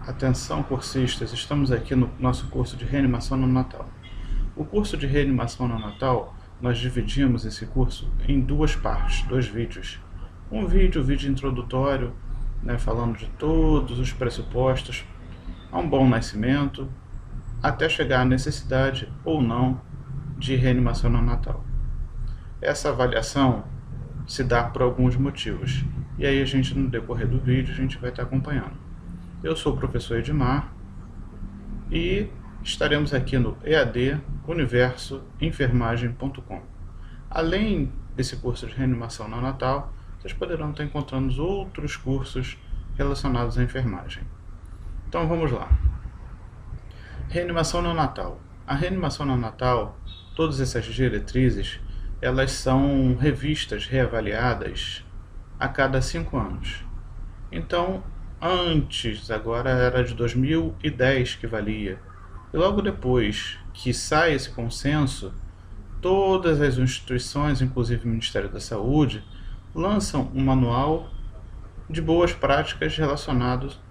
Atenção, cursistas, estamos aqui no nosso curso de reanimação neonatal. O curso de reanimação neonatal, nós dividimos esse curso em duas partes, dois vídeos. Um vídeo introdutório, falando de todos os pressupostos a um bom nascimento, até chegar à necessidade ou não de reanimação neonatal. Essa avaliação se dá por alguns motivos, e aí a gente, no decorrer do vídeo, a gente vai estar acompanhando. Eu sou o professor Edmar e estaremos aqui no EAD universoenfermagem.com. Além desse curso de reanimação neonatal, vocês poderão estar encontrando outros cursos relacionados à enfermagem. Então vamos lá. Reanimação neonatal. A reanimação neonatal, todas essas diretrizes, elas são revistas, reavaliadas a cada 5 anos. Então, antes, agora era de 2010 que valia. E logo depois que sai esse consenso, todas as instituições, inclusive o Ministério da Saúde, lançam um manual de boas práticas relacionados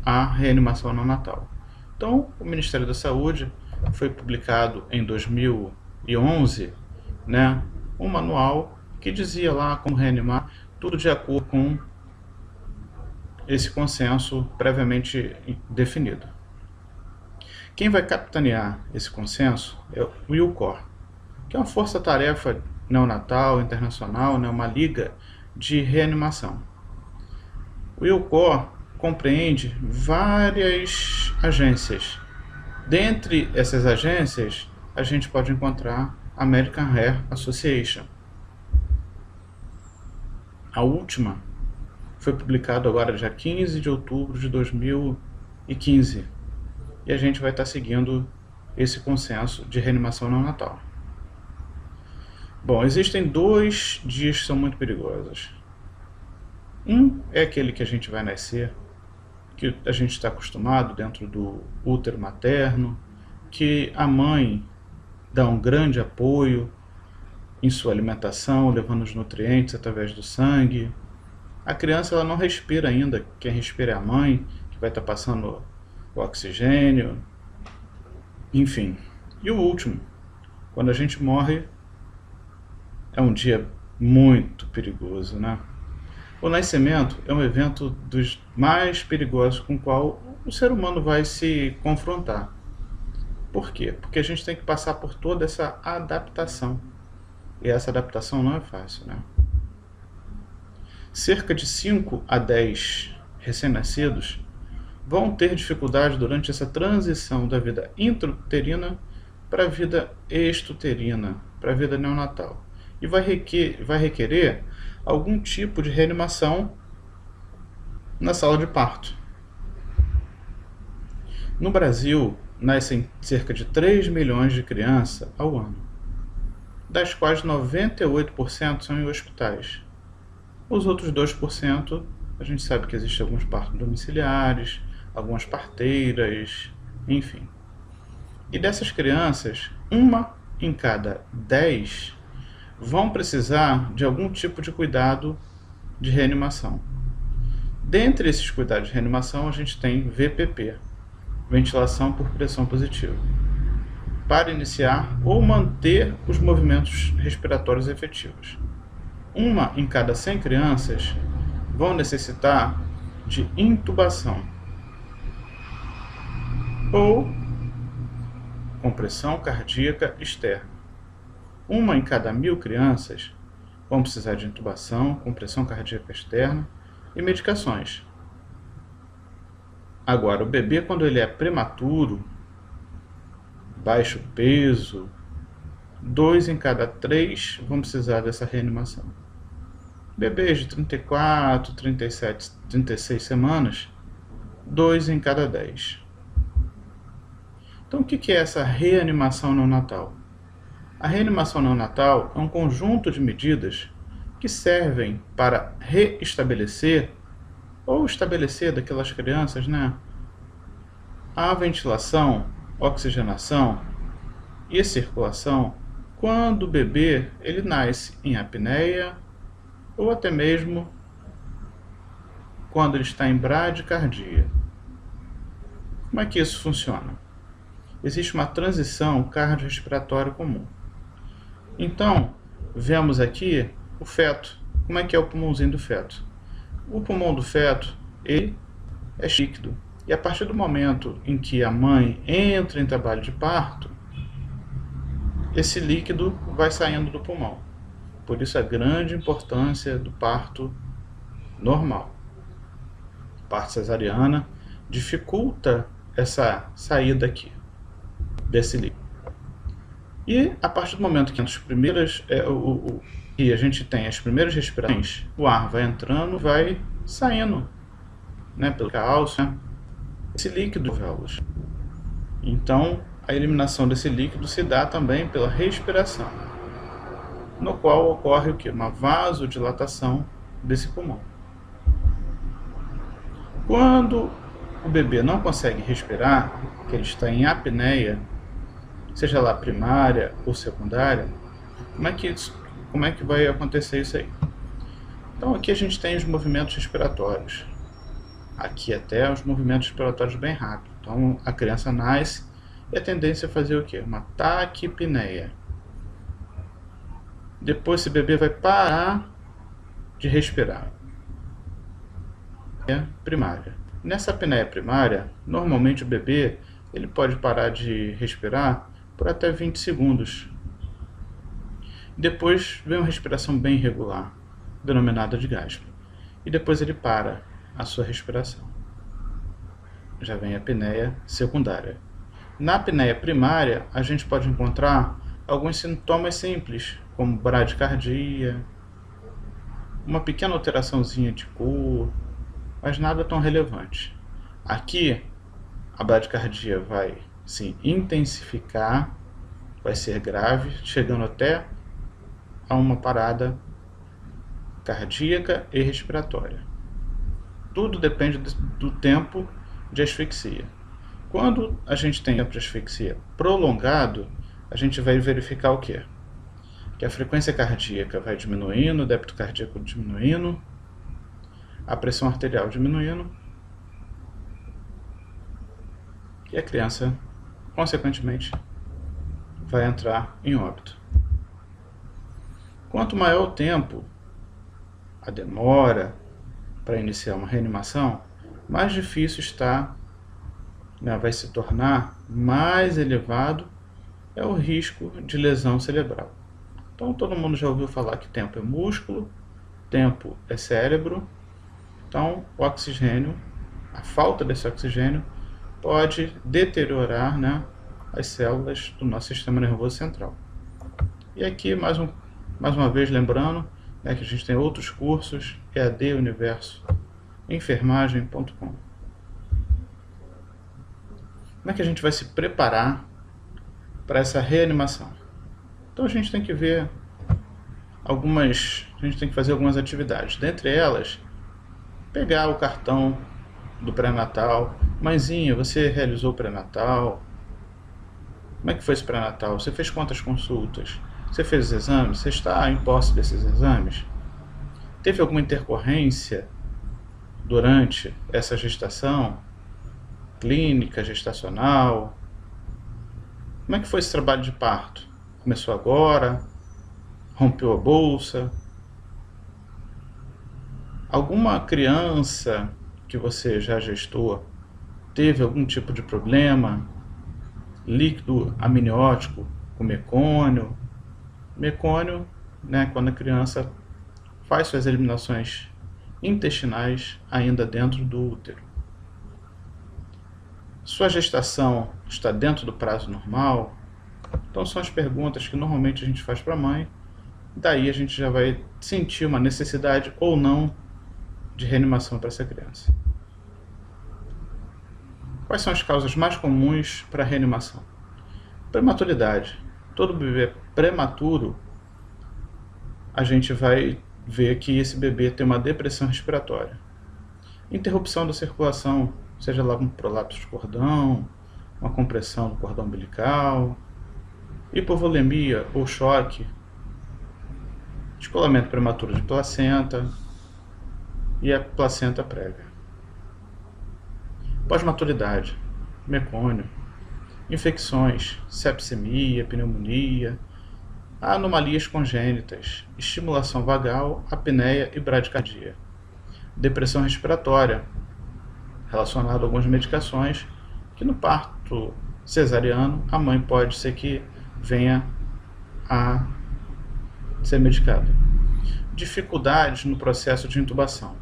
à reanimação neonatal. Então, o Ministério da Saúde foi publicado em 2011, um manual que dizia lá como reanimar, tudo de acordo com esse consenso previamente definido. Quem vai capitanear esse consenso é o ILCOR, que é uma força-tarefa neonatal internacional, uma liga de reanimação. O ILCOR compreende várias agências. Dentre essas agências, a gente pode encontrar a American Heart Association. A última foi publicado agora dia 15 de outubro de 2015. E a gente vai estar seguindo esse consenso de reanimação neonatal. Bom, existem 2 dias que são muito perigosos. Um é aquele que a gente vai nascer, que a gente está acostumado dentro do útero materno, que a mãe dá um grande apoio em sua alimentação, levando os nutrientes através do sangue. A criança ela não respira ainda, quem respira é a mãe, que vai estar passando o oxigênio, enfim. E o último, quando a gente morre, é um dia muito perigoso, O nascimento é um evento dos mais perigosos com o qual o ser humano vai se confrontar. Por quê? Porque a gente tem que passar por toda essa adaptação. E essa adaptação não é fácil, Cerca de 5 a 10 recém-nascidos vão ter dificuldade durante essa transição da vida intrauterina para a vida extrauterina, para a vida neonatal. E vai requerer algum tipo de reanimação na sala de parto. No Brasil, nascem cerca de 3 milhões de crianças ao ano, das quais 98% são em hospitais. Os outros 2%, a gente sabe que existem alguns partos domiciliares, algumas parteiras, enfim. E dessas crianças, 1 em cada 10 vão precisar de algum tipo de cuidado de reanimação. Dentre esses cuidados de reanimação, a gente tem VPP, ventilação por pressão positiva, para iniciar ou manter os movimentos respiratórios efetivos. 1 em cada 100 crianças vão necessitar de intubação ou compressão cardíaca externa. 1 em cada 1.000 crianças vão precisar de intubação, compressão cardíaca externa e medicações. Agora, o bebê, quando ele é prematuro, baixo peso, 2 em cada 3 vão precisar dessa reanimação. Bebês de 34, 37, 36 semanas, 2 em cada 10. Então, o que é essa reanimação neonatal? A reanimação neonatal é um conjunto de medidas que servem para reestabelecer ou estabelecer daquelas crianças, a ventilação, oxigenação e circulação quando o bebê ele nasce em apneia ou até mesmo quando ele está em bradicardia. Como é que isso funciona? Existe uma transição cardiorrespiratória comum. Então, vemos aqui o feto. Como é que é o pulmãozinho do feto? O pulmão do feto, ele é líquido. E a partir do momento em que a mãe entra em trabalho de parto, esse líquido vai saindo do pulmão. Por isso a grande importância do parto normal. A parto cesariana dificulta essa saída aqui desse líquido. E a partir do momento que as primeiras e a gente tem as primeiras respirações, o ar vai entrando, vai saindo, né, pelo cálcio, né, esse líquido de alvéolos. Então, a eliminação desse líquido se dá também pela respiração, no qual ocorre o que? Uma vasodilatação desse pulmão. Quando o bebê não consegue respirar, que ele está em apneia, seja lá primária ou secundária, como é que vai acontecer isso aí? Então aqui a gente tem os movimentos respiratórios. Aqui até os movimentos respiratórios bem rápidos. Então a criança nasce e a tendência é fazer o quê? Uma taquipneia. Depois esse bebê vai parar de respirar. É primária. Nessa apneia primária, normalmente o bebê ele pode parar de respirar por até 20 segundos. Depois vem uma respiração bem irregular, denominada de gaspe. E depois ele para a sua respiração. Já vem a apneia secundária. Na apneia primária, a gente pode encontrar alguns sintomas simples, como bradicardia, uma pequena alteraçãozinha de cor, mas nada tão relevante. Aqui, a bradicardia vai se intensificar, vai ser grave, chegando até a uma parada cardíaca e respiratória. Tudo depende do tempo de asfixia. Quando a gente tem tempo de asfixia prolongado, a gente vai verificar o quê? Que a frequência cardíaca vai diminuindo, o débito cardíaco diminuindo, a pressão arterial diminuindo, e a criança, consequentemente, vai entrar em óbito. Quanto maior o tempo, a demora para iniciar uma reanimação, mais difícil está, né, vai se tornar mais elevado é o risco de lesão cerebral. Então todo mundo já ouviu falar que tempo é músculo, tempo é cérebro. Então o oxigênio, a falta desse oxigênio pode deteriorar, né, as células do nosso sistema nervoso central. E aqui mais uma vez lembrando, né, que a gente tem outros cursos, EAD Universo, enfermagem.com. Como é que a gente vai se preparar para essa reanimação? Então a gente tem que ver a gente tem que fazer algumas atividades. Dentre elas, pegar o cartão do pré-natal. Mãezinha, você realizou o pré-natal? Como é que foi esse pré-natal? Você fez quantas consultas? Você fez os exames? Você está em posse desses exames? Teve alguma intercorrência durante essa gestação? Clínica, gestacional? Como é que foi esse trabalho de parto? Começou agora? Rompeu a bolsa? Alguma criança que você já gestou teve algum tipo de problema? Líquido amniótico com mecônio? Mecônio, né, quando a criança faz suas eliminações intestinais ainda dentro do útero. Sua gestação está dentro do prazo normal? Então são as perguntas que normalmente a gente faz para a mãe. Daí a gente já vai sentir uma necessidade ou não de reanimação para essa criança. Quais são as causas mais comuns para reanimação? Prematuridade. Todo bebê prematuro, a gente vai ver que esse bebê tem uma depressão respiratória. Interrupção da circulação, seja lá um prolapso de cordão, uma compressão do cordão umbilical, hipovolemia ou choque, descolamento prematuro de placenta e a placenta prévia. Pós-maturidade. mecônio, infecções, sepsemia, pneumonia, anomalias congênitas, estimulação vagal, apneia e bradicardia, depressão respiratória, relacionada a algumas medicações, que no parto cesariano a mãe pode ser que venha a ser medicada. Dificuldades no processo de intubação.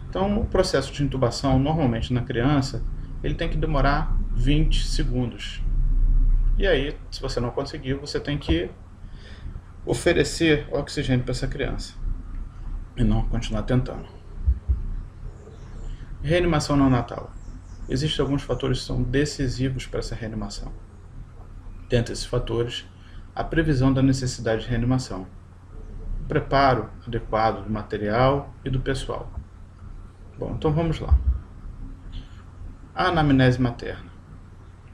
Então, o processo de intubação, normalmente na criança, ele tem que demorar 20 segundos. E aí, se você não conseguir, você tem que oferecer oxigênio para essa criança e não continuar tentando. Reanimação neonatal. Existem alguns fatores que são decisivos para essa reanimação. Dentre esses fatores, a previsão da necessidade de reanimação, o preparo adequado do material e do pessoal. Bom, então vamos lá. A anamnese materna.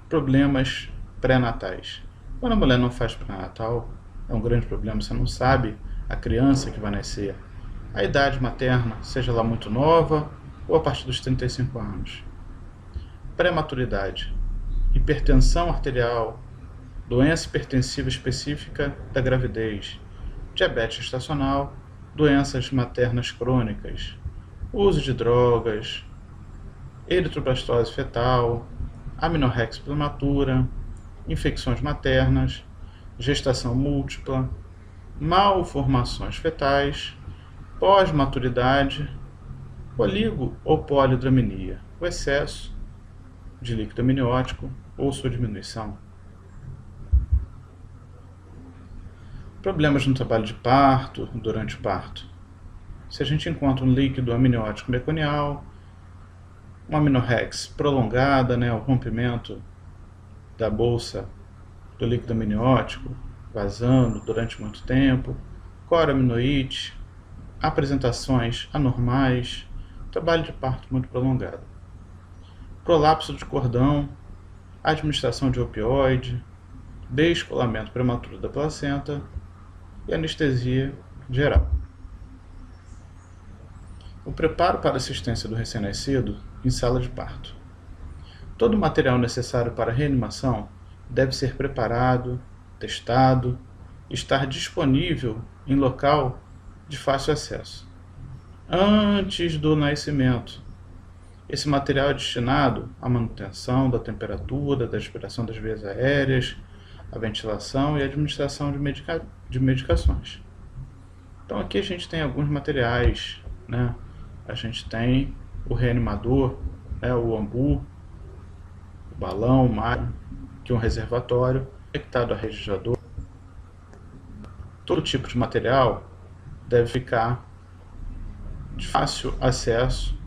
Problemas pré-natais. Quando a mulher não faz pré-natal, é um grande problema, você não sabe a criança que vai nascer. A idade materna, seja lá muito nova ou a partir dos 35 anos. Prematuridade. Hipertensão arterial, doença hipertensiva específica da gravidez, diabetes gestacional, doenças maternas crônicas, uso de drogas, eritroblastose fetal, amenorréxia prematura, infecções maternas, gestação múltipla, malformações fetais, pós-maturidade, oligo ou polidramnia, o excesso de líquido amniótico ou sua diminuição. Problemas no trabalho de parto, durante o parto. Se a gente encontra um líquido amniótico meconial, uma amenorréxia prolongada, o rompimento da bolsa do líquido amniótico, vazando durante muito tempo, coraminoite, apresentações anormais, trabalho de parto muito prolongado. Prolapso de cordão, administração de opioide, descolamento prematuro da placenta e anestesia geral. O preparo para assistência do recém-nascido em sala de parto. Todo o material necessário para a reanimação deve ser preparado, testado e estar disponível em local de fácil acesso. Antes do nascimento, esse material é destinado à manutenção da temperatura, da aspiração das vias aéreas, a ventilação e a administração de medicações. Então aqui a gente tem alguns materiais, A gente tem o reanimador, o ambu, o balão, o máquina, que é um reservatório, conectado a registrador. Todo tipo de material deve ficar de fácil acesso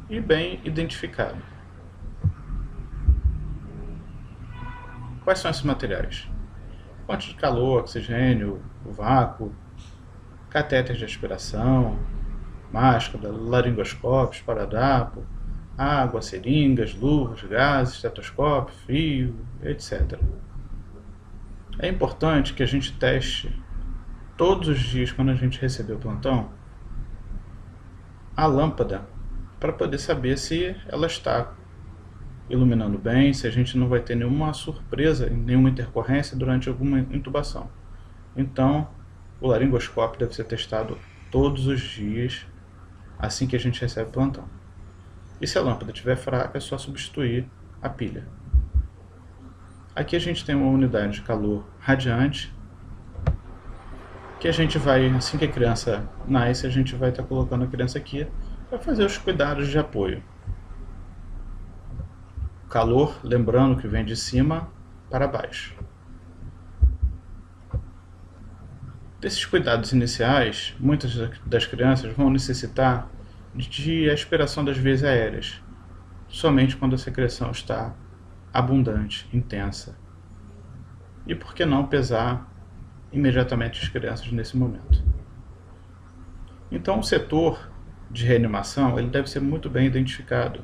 e bem identificado. Quais são esses materiais? Fonte de calor, oxigênio, o vácuo, catéter de aspiração, máscara, laringoscópio, esparadrapo, água, seringas, luvas, gases, estetoscópio, frio, etc. É importante que a gente teste todos os dias, quando a gente receber o plantão, a lâmpada, para poder saber se ela está iluminando bem, se a gente não vai ter nenhuma surpresa, nenhuma intercorrência durante alguma intubação. Então, o laringoscópio deve ser testado todos os dias, assim que a gente recebe o plantão. E se a lâmpada estiver fraca, é só substituir a pilha. Aqui a gente tem uma unidade de calor radiante, que a gente vai, assim que a criança nasce, a gente vai estar colocando a criança aqui para fazer os cuidados de apoio. Calor, lembrando que vem de cima para baixo. Desses cuidados iniciais, muitas das crianças vão necessitar de aspiração das vias aéreas, somente quando a secreção está abundante, intensa. E por que não pesar imediatamente as crianças nesse momento? Então o setor de reanimação ele deve ser muito bem identificado.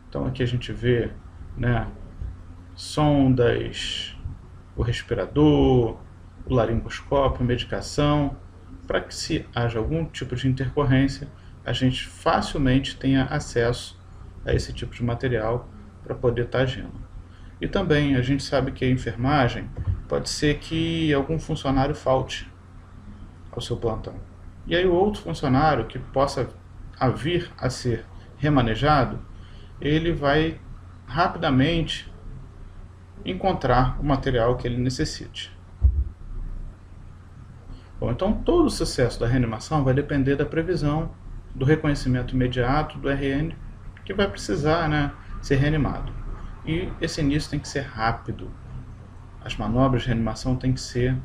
Então aqui a gente vê sondas, o respirador, o laringoscópio, medicação, para que se haja algum tipo de intercorrência, a gente facilmente tenha acesso a esse tipo de material para poder estar agindo. E também a gente sabe que a enfermagem pode ser que algum funcionário falte ao seu plantão. E aí o outro funcionário que possa vir a ser remanejado, ele vai rapidamente encontrar o material que ele necessite. Bom, então todo o sucesso da reanimação vai depender da previsão, do reconhecimento imediato do RN que vai precisar, né, ser reanimado. E esse início tem que ser rápido. As manobras de reanimação têm que ser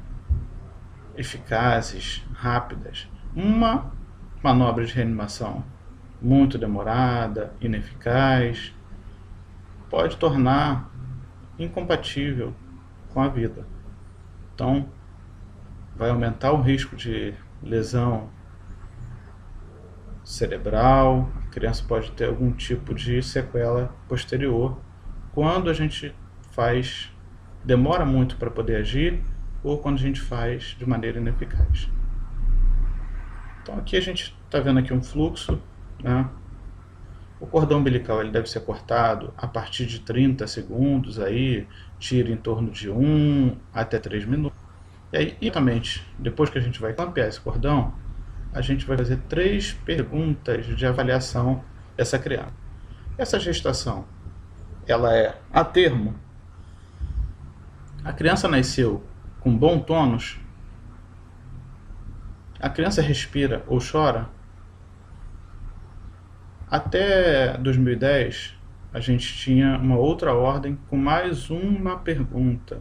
eficazes, rápidas. Uma manobra de reanimação muito demorada, ineficaz, pode tornar incompatível com a vida. Então, vai aumentar o risco de lesão cerebral, a criança pode ter algum tipo de sequela posterior quando a gente demora muito para poder agir ou quando a gente faz de maneira ineficaz. Então aqui a gente está vendo aqui um fluxo, né? O cordão umbilical ele deve ser cortado a partir de 30 segundos, aí tira em torno de 1 até 3 minutos. E aí, imediatamente, depois que a gente vai clampear esse cordão, a gente vai fazer 3 perguntas de avaliação dessa criança. Essa gestação, ela é a termo? A criança nasceu com bom tônus? A criança respira ou chora? Até 2010, a gente tinha uma outra ordem com mais uma pergunta,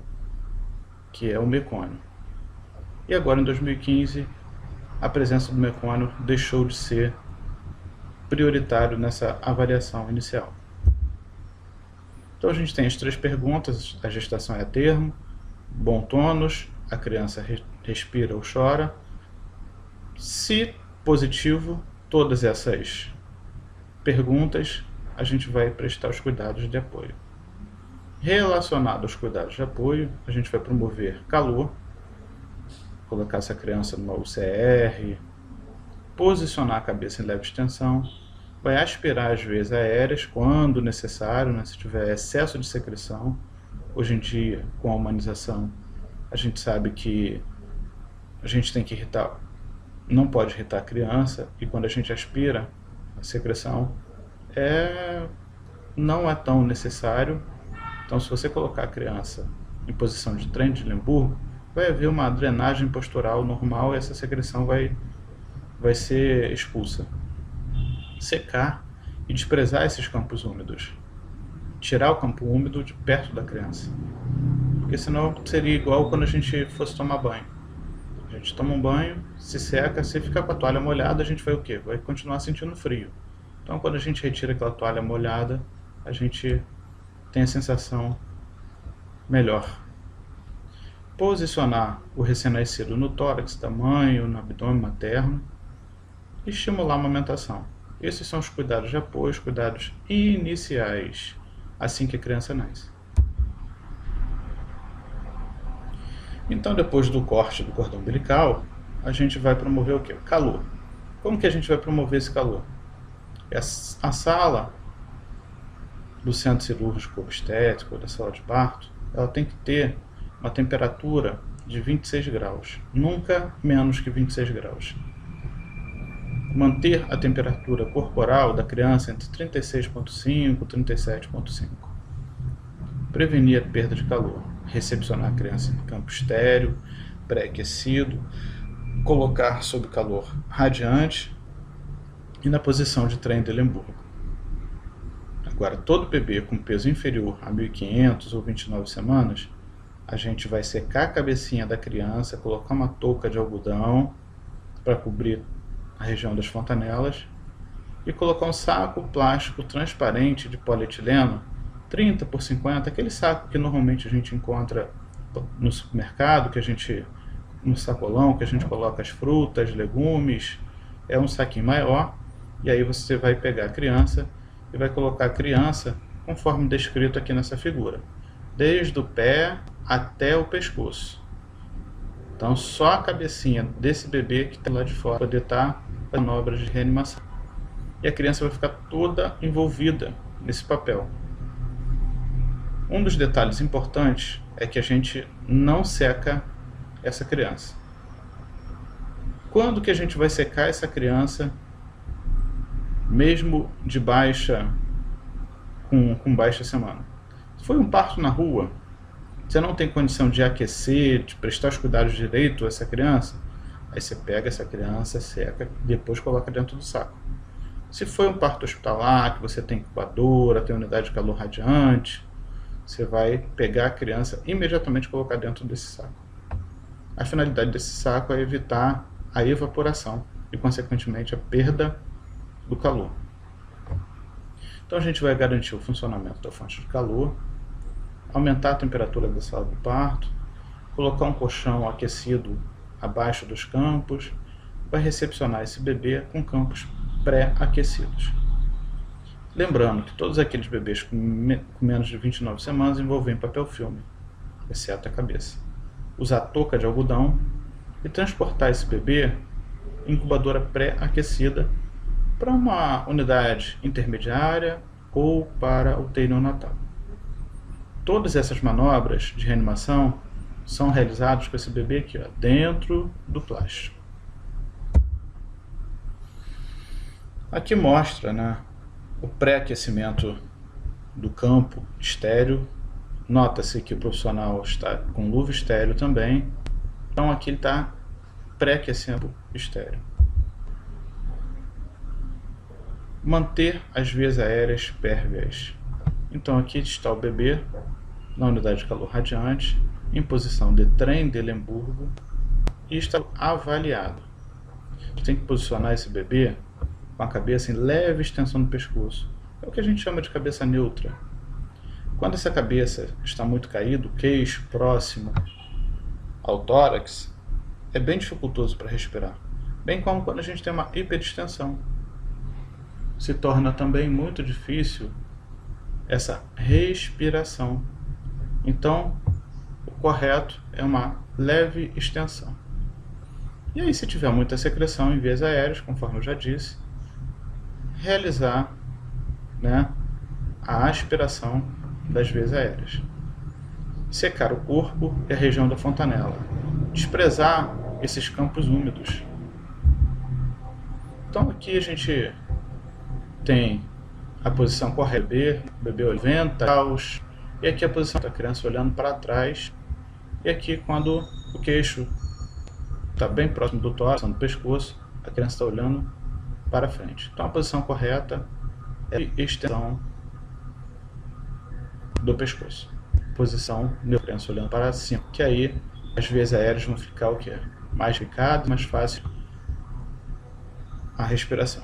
que é o mecônio. E agora, em 2015, a presença do mecônio deixou de ser prioritário nessa avaliação inicial. Então a gente tem as 3 perguntas: a gestação é a termo, bom tônus, a criança respira ou chora. Se positivo, todas essas perguntas, a gente vai prestar os cuidados de apoio. Relacionado aos cuidados de apoio, a gente vai promover calor, colocar essa criança numa UCR, posicionar a cabeça em leve extensão, vai aspirar as veias aéreas quando necessário, né, se tiver excesso de secreção. Hoje em dia, com a humanização, a gente sabe que a gente tem que irritar, não pode irritar a criança, e quando a gente aspira, a secreção não é tão necessário. Então, se você colocar a criança em posição de trem de Lemburgo, vai haver uma drenagem postural normal e essa secreção vai ser expulsa. Secar e desprezar esses campos úmidos. Tirar o campo úmido de perto da criança. Porque senão seria igual quando a gente fosse tomar banho. A gente toma um banho, se seca, se ficar com a toalha molhada, a gente vai o quê? Vai continuar sentindo frio. Então, quando a gente retira aquela toalha molhada, a gente tem a sensação melhor. Posicionar o recém-nascido no tórax da mãe ou no abdômen materno e estimular a amamentação. Esses são os cuidados de apoio, os cuidados iniciais, assim que a criança nasce. Então, depois do corte do cordão umbilical, a gente vai promover o quê? O calor. Como que a gente vai promover esse calor? A sala do centro cirúrgico obstétrico, da sala de parto, ela tem que ter uma temperatura de 26 graus, nunca menos que 26 graus. Manter a temperatura corporal da criança entre 36,5 e 37,5. Prevenir a perda de calor. Recepcionar a criança em campo estéril, pré-aquecido, colocar sob calor radiante e na posição de trem de Lemburgo. Agora, todo bebê com peso inferior a 1.500 ou 29 semanas, a gente vai secar a cabecinha da criança, colocar uma touca de algodão para cobrir a região das fontanelas e colocar um saco plástico transparente de polietileno 30 por 50, aquele saco que normalmente a gente encontra no supermercado, no sacolão que a gente coloca as frutas, legumes, é um saquinho maior, e aí você vai pegar a criança e vai colocar a criança conforme descrito aqui nessa figura, desde o pé até o pescoço. Então só a cabecinha desse bebê que está lá de fora poder estar fazendo manobras de reanimação. E a criança vai ficar toda envolvida nesse papel. Um dos detalhes importantes é que a gente não seca essa criança. Quando que a gente vai secar essa criança, mesmo de com baixa semana? Se foi um parto na rua, você não tem condição de aquecer, de prestar os cuidados direito a essa criança, aí você pega essa criança, seca e depois coloca dentro do saco. Se foi um parto hospitalar, que você tem incubadora, tem unidade de calor radiante, você vai pegar a criança e imediatamente colocar dentro desse saco. A finalidade desse saco é evitar a evaporação e, consequentemente, a perda do calor. Então a gente vai garantir o funcionamento da fonte de calor, aumentar a temperatura da sala do parto, colocar um colchão aquecido abaixo dos campos, vai recepcionar esse bebê com campos pré-aquecidos. Lembrando que todos aqueles bebês com menos de 29 semanas envolvem papel filme, exceto a cabeça. Usar touca de algodão e transportar esse bebê em incubadora pré-aquecida para uma unidade intermediária ou para UTI neonatal. Todas essas manobras de reanimação são realizadas com esse bebê aqui, ó, dentro do plástico. Aqui mostra, né, o pré-aquecimento do campo estéreo. Nota-se que o profissional está com luva estéreo também. Então aqui ele está pré-aquecendo estéreo. Manter as vias aéreas pérvias. Então aqui está o bebê na unidade de calor radiante, em posição de Trendelenburgo, e está avaliado. Você tem que posicionar esse bebê com a cabeça em leve extensão do pescoço. É o que a gente chama de cabeça neutra. Quando essa cabeça está muito caída, o queixo próximo ao tórax, é bem dificultoso para respirar. Bem como quando a gente tem uma hiperextensão. Se torna também muito difícil essa respiração. Então, o correto é uma leve extensão. E aí, se tiver muita secreção em vias aéreas, conforme eu já disse, realizar, né, a aspiração das vias aéreas. Secar o corpo e a região da fontanela. Desprezar esses campos úmidos. Então aqui a gente tem a posição correta, bebê olhando 90 graus, e aqui a posição da criança olhando para trás, e aqui quando o queixo está bem próximo do tórax, do pescoço, a criança está olhando para frente. Então a posição correta é a extensão do pescoço. Posição da criança olhando para cima, que aí as vias aéreas vão ficar o quê? Mais ficadas, mais fácil a respiração.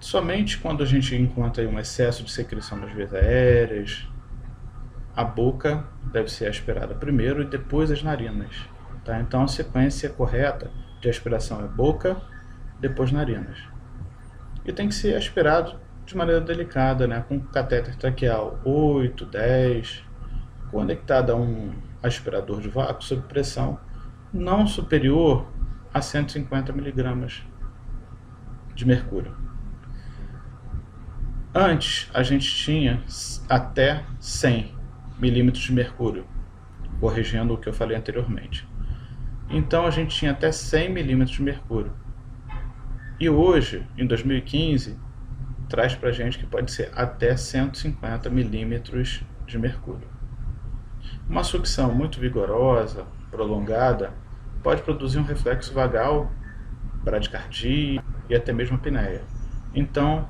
Somente quando a gente encontra um excesso de secreção nas vias aéreas, a boca deve ser aspirada primeiro e depois as narinas. Tá? Então a sequência correta de aspiração é boca, depois narinas. E tem que ser aspirado de maneira delicada, né? Com catéter traqueal 8, 10, conectado a um aspirador de vácuo sob pressão não superior a 150 mg de mercúrio. Antes, a gente tinha até 100 milímetros de mercúrio, corrigindo o que eu falei anteriormente. Então, a gente tinha até 100 milímetros de mercúrio. E hoje, em 2015, traz para a gente que pode ser até 150 milímetros de mercúrio. Uma sucção muito vigorosa, prolongada, pode produzir um reflexo vagal, bradicardia e até mesmo apneia. Então,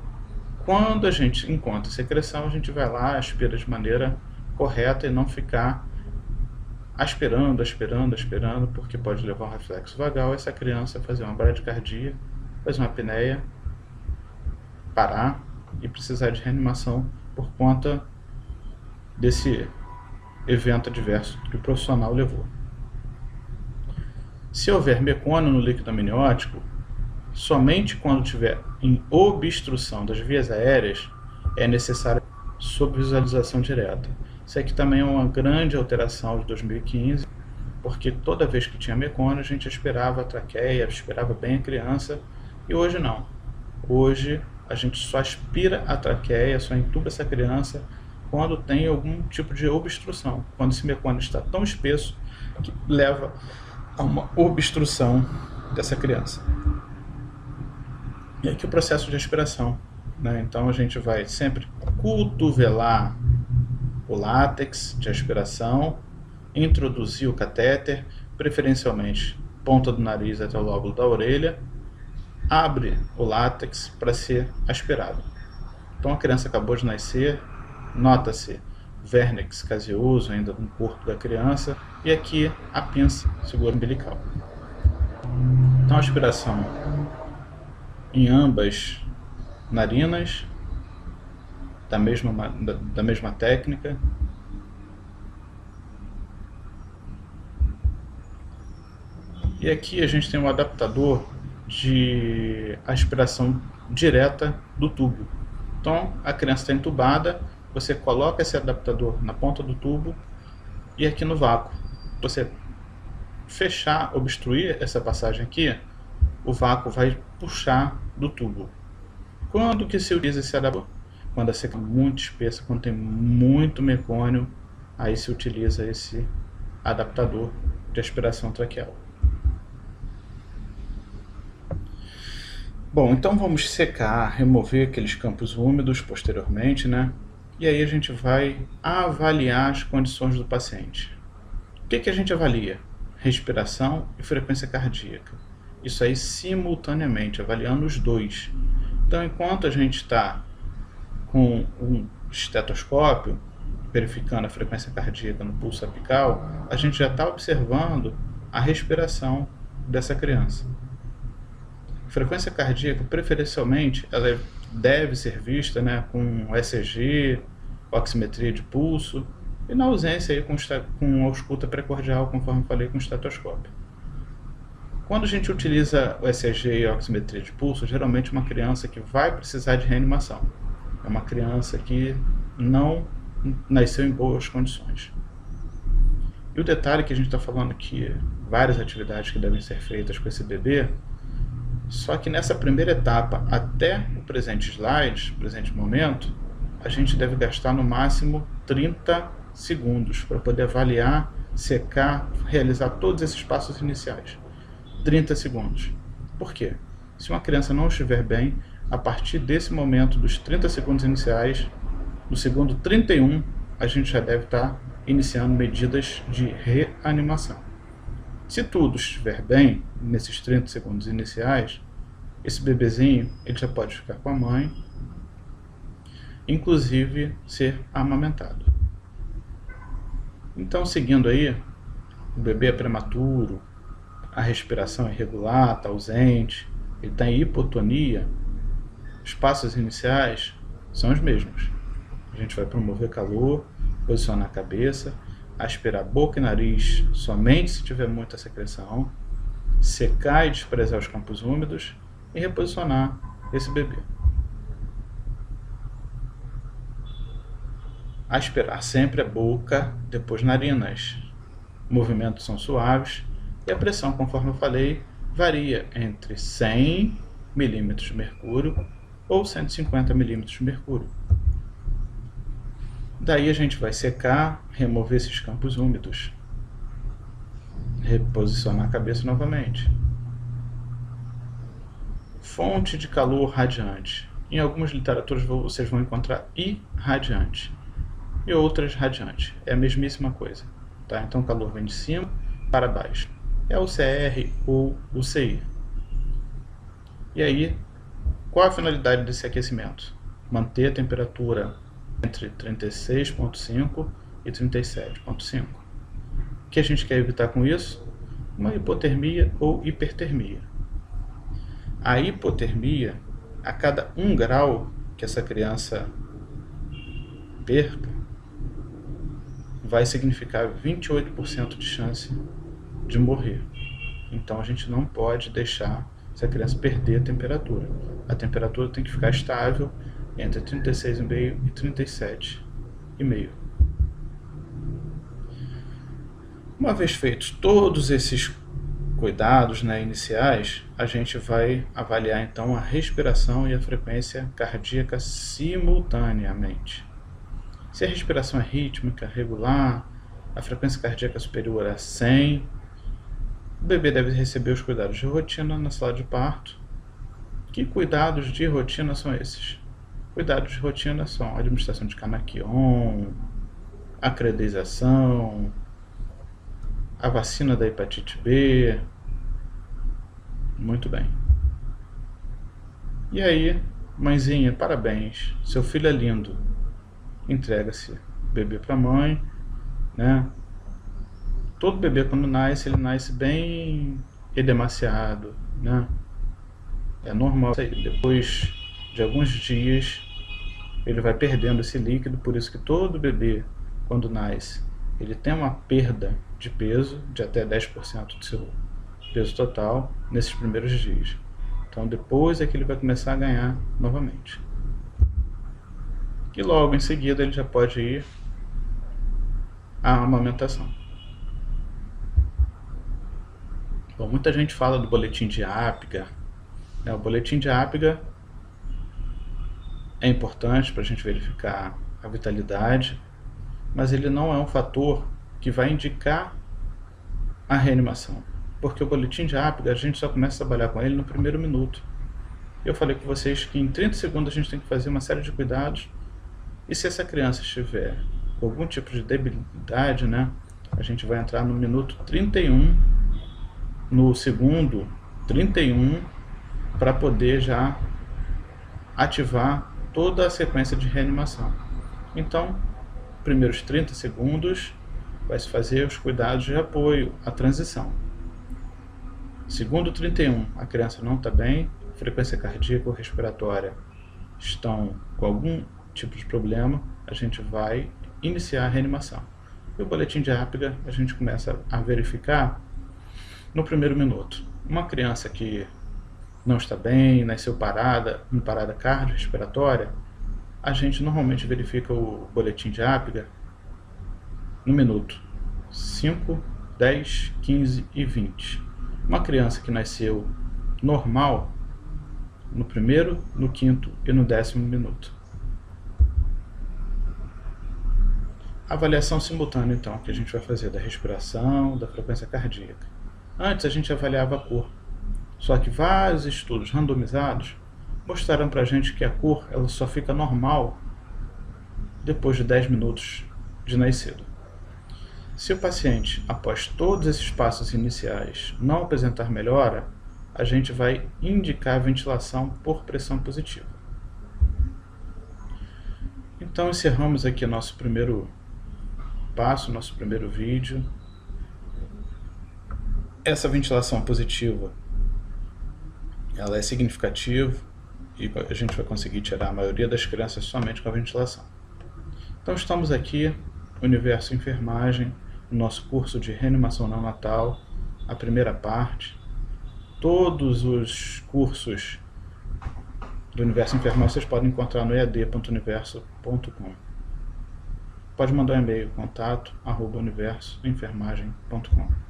quando a gente encontra secreção, a gente vai lá, aspira de maneira correta e não ficar aspirando, porque pode levar a um reflexo vagal, essa criança fazer uma bradicardia, fazer uma apneia, parar e precisar de reanimação por conta desse evento adverso que o profissional levou. Se houver mecônio no líquido amniótico, somente quando tiver em obstrução das vias aéreas é necessário subvisualização direta. Isso aqui também é uma grande alteração de 2015, porque toda vez que tinha mecônio a gente aspirava a traqueia, aspirava bem a criança, e hoje não. Hoje A gente só aspira a traqueia, só entuba essa criança quando tem algum tipo de obstrução, quando esse mecônio está tão espesso que leva a uma obstrução dessa criança. E aqui o processo de aspiração, né? Então a gente vai sempre cotovelar o látex de aspiração, introduzir o catéter, preferencialmente ponta do nariz até o lóbulo da orelha, abre o látex para ser aspirado. Então a criança acabou de nascer, nota-se vernix caseoso ainda no corpo da criança, e aqui a pinça segura umbilical. Então a aspiração em ambas narinas, da mesma técnica. E aqui a gente tem um adaptador de aspiração direta do tubo. Então a criança está entubada, você coloca esse adaptador na ponta do tubo e aqui no vácuo. Você fechar, obstruir essa passagem aqui, o vácuo vai puxar do tubo. Quando que se utiliza esse adaptador? Quando a seca é muito espessa, quando tem muito mecônio, aí se utiliza esse adaptador de aspiração traqueal. Bom, então vamos secar, remover aqueles campos úmidos posteriormente, né? E aí a gente vai avaliar as condições do paciente. O que a gente avalia? Respiração e frequência cardíaca. Isso aí simultaneamente, avaliando os dois. Então, enquanto a gente está com um estetoscópio, verificando a frequência cardíaca no pulso apical, a gente já está observando a respiração dessa criança. Frequência cardíaca, preferencialmente, ela deve ser vista, né, com ECG, oximetria de pulso, e na ausência aí com ausculta precordial, conforme falei, com estetoscópio. Quando a gente utiliza o ECG e a oximetria de pulso, geralmente uma criança que vai precisar de reanimação. É uma criança que não nasceu em boas condições. E o detalhe que a gente está falando aqui, várias atividades que devem ser feitas com esse bebê, só que nessa primeira etapa, até o presente slide, presente momento, a gente deve gastar no máximo 30 segundos para poder avaliar, secar, realizar todos esses passos iniciais. 30 segundos. Por quê? Se uma criança não estiver bem, a partir desse momento, dos 30 segundos iniciais, no segundo 31, a gente já deve estar iniciando medidas de reanimação. Se tudo estiver bem, nesses 30 segundos iniciais, esse bebezinho ele já pode ficar com a mãe, inclusive ser amamentado. Então, seguindo aí, o bebê é prematuro, a respiração é irregular, está ausente, ele está em hipotonia, os passos iniciais são os mesmos. A gente vai promover calor, posicionar a cabeça, aspirar boca e nariz somente se tiver muita secreção, secar e desprezar os campos úmidos e reposicionar esse bebê. Aspirar sempre a boca, depois narinas. Movimentos são suaves e a pressão, conforme eu falei, varia entre 100 milímetros de mercúrio ou 150 milímetros de mercúrio. Daí a gente vai secar, remover esses campos úmidos, reposicionar a cabeça novamente. Fonte de calor radiante. Em algumas literaturas vocês vão encontrar irradiante e outras radiante. É a mesmíssima coisa. Tá? Então o calor vem de cima para baixo. É o CR ou o CI. E aí, qual a finalidade desse aquecimento? Manter a temperatura entre 36,5 e 37,5. O que a gente quer evitar com isso? Uma hipotermia ou hipertermia. A hipotermia, a cada 1 grau que essa criança perca, vai significar 28% de chance de morrer. Então a gente não pode deixar essa criança perder a temperatura. A temperatura tem que ficar estável entre 36,5 e 37,5. Uma vez feitos todos esses cuidados, né, iniciais, a gente vai avaliar então a respiração e a frequência cardíaca simultaneamente. Se a respiração é rítmica, regular, a frequência cardíaca superior a 100, o bebê deve receber os cuidados de rotina na sala de parto. Que cuidados de rotina são esses? Cuidados de rotina são a administração de Canaquion, a credenciação, a vacina da hepatite B. Muito bem. E aí, mãezinha, parabéns, seu filho é lindo. Entrega-se bebê para a mãe, né? Todo bebê quando nasce, ele nasce bem edemaciado, né? É normal isso aí. Depois de alguns dias, ele vai perdendo esse líquido, por isso que todo bebê, quando nasce, ele tem uma perda de peso de até 10% do seu peso total nesses primeiros dias. Então depois é que ele vai começar a ganhar novamente. E logo em seguida ele já pode ir à amamentação. Bom, muita gente fala do boletim de Apgar. O boletim de Apgar é importante para a gente verificar a vitalidade, mas ele não é um fator que vai indicar a reanimação, porque o boletim de Apgar a gente só começa a trabalhar com ele no primeiro minuto. Eu falei com vocês que em 30 segundos a gente tem que fazer uma série de cuidados, e se essa criança estiver com algum tipo de debilidade, né, a gente vai entrar no minuto 31, no segundo 31, para poder já ativar toda a sequência de reanimação. Então, primeiros 30 segundos vai se fazer os cuidados de apoio, a transição. Segundo 31, a criança não está bem, frequência cardíaca ou respiratória estão com algum tipo de problema, a gente vai iniciar a reanimação. E o boletim de Apgar a gente começa a verificar no primeiro minuto. Uma criança que não está bem, nasceu parada, em parada cardiorrespiratória, a gente normalmente verifica o boletim de Apgar no minuto 5, 10, 15 e 20. Uma criança que nasceu normal, no primeiro, no quinto e no 10º minuto. A avaliação simultânea, então, que a gente vai fazer da respiração, da frequência cardíaca. Antes a gente avaliava a cor, só que vários estudos randomizados mostraram pra gente que a cor ela só fica normal depois de 10 minutos de nascido. Se o paciente, após todos esses passos iniciais, não apresentar melhora, a gente vai indicar ventilação por pressão positiva. Então encerramos aqui nosso primeiro passo, nosso primeiro vídeo. Essa ventilação positiva, ela é significativa e a gente vai conseguir tirar a maioria das crianças somente com a ventilação. Então estamos aqui, Universo Enfermagem, no nosso curso de reanimação neonatal, a primeira parte. Todos os cursos do Universo Enfermagem vocês podem encontrar no ead.universo.com. Pode mandar um e-mail, contato@universoenfermagem.com.